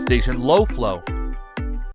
Station low flow.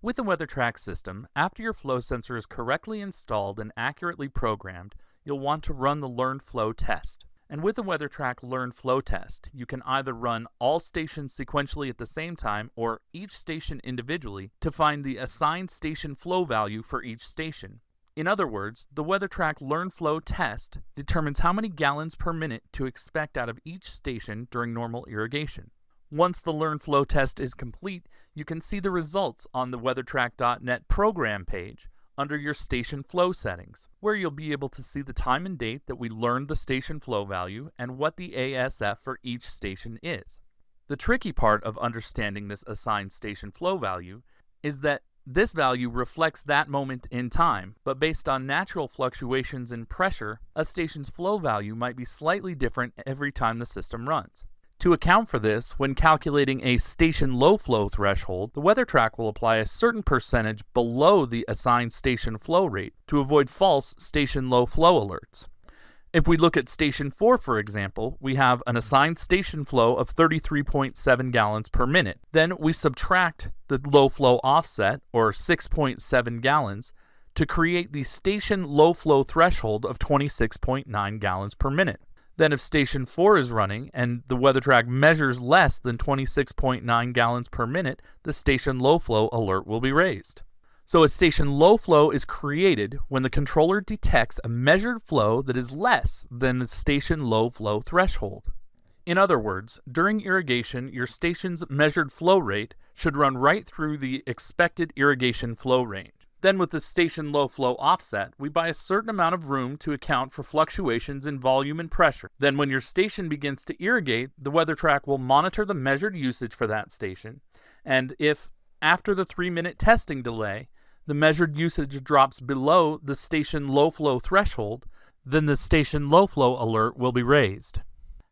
With the WeatherTrack system, after your flow sensor is correctly installed and accurately programmed, you'll want to run the Learn Flow test. And with the WeatherTrack Learn Flow test, you can either run all stations sequentially at the same time or each station individually to find the assigned station flow value for each station. In other words, the WeatherTrack Learn Flow test determines how many gallons per minute to expect out of each station during normal irrigation. Once the Learn Flow test is complete, you can see the results on the WeatherTrack.net program page under your station flow settings, where you'll be able to see the time and date that we learned the station flow value and what the ASF for each station is. The tricky part of understanding this assigned station flow value is that this value reflects that moment in time, but based on natural fluctuations in pressure, a station's flow value might be slightly different every time the system runs. To account for this, when calculating a station low flow threshold, the WeatherTrack will apply a certain percentage below the assigned station flow rate to avoid false station low flow alerts. If we look at Station 4, for example, we have an assigned station flow of 33.7 gallons per minute. Then we subtract the low flow offset, or 6.7 gallons, to create the station low flow threshold of 26.9 gallons per minute. Then if Station 4 is running and the WeatherTrack measures less than 26.9 gallons per minute, the station low flow alert will be raised. So a station low flow is created when the controller detects a measured flow that is less than the station low flow threshold. In other words, during irrigation, your station's measured flow rate should run right through the expected irrigation flow range. Then with the station low flow offset, we buy a certain amount of room to account for fluctuations in volume and pressure. Then when your station begins to irrigate, the WeatherTrack will monitor the measured usage for that station. And if, after the 3-minute testing delay, the measured usage drops below the station low flow threshold, then the station low flow alert will be raised.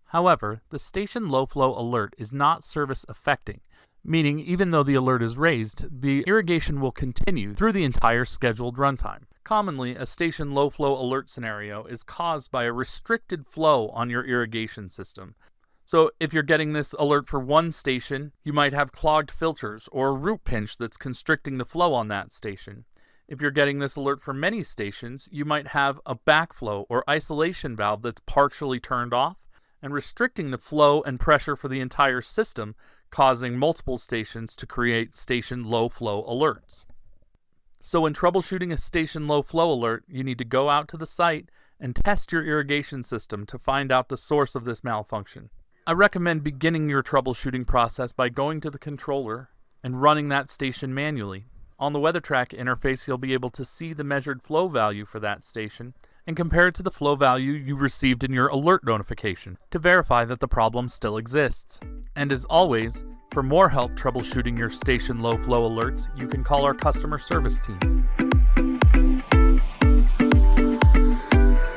However, the station low flow alert is not service affecting, meaning even though the alert is raised, the irrigation will continue through the entire scheduled runtime. Commonly, a station low flow alert scenario is caused by a restricted flow on your irrigation system. So if you're getting this alert for one station, you might have clogged filters or a root pinch that's constricting the flow on that station. If you're getting this alert for many stations, you might have a backflow or isolation valve that's partially turned off and restricting the flow and pressure for the entire system, causing multiple stations to create station low flow alerts. So when troubleshooting a station low flow alert, you need to go out to the site and test your irrigation system to find out the source of this malfunction. I recommend beginning your troubleshooting process by going to the controller and running that station manually. On the WeatherTrack interface, you'll be able to see the measured flow value for that station and compare it to the flow value you received in your alert notification to verify that the problem still exists. And as always, for more help troubleshooting your station low flow alerts, you can call our customer service team.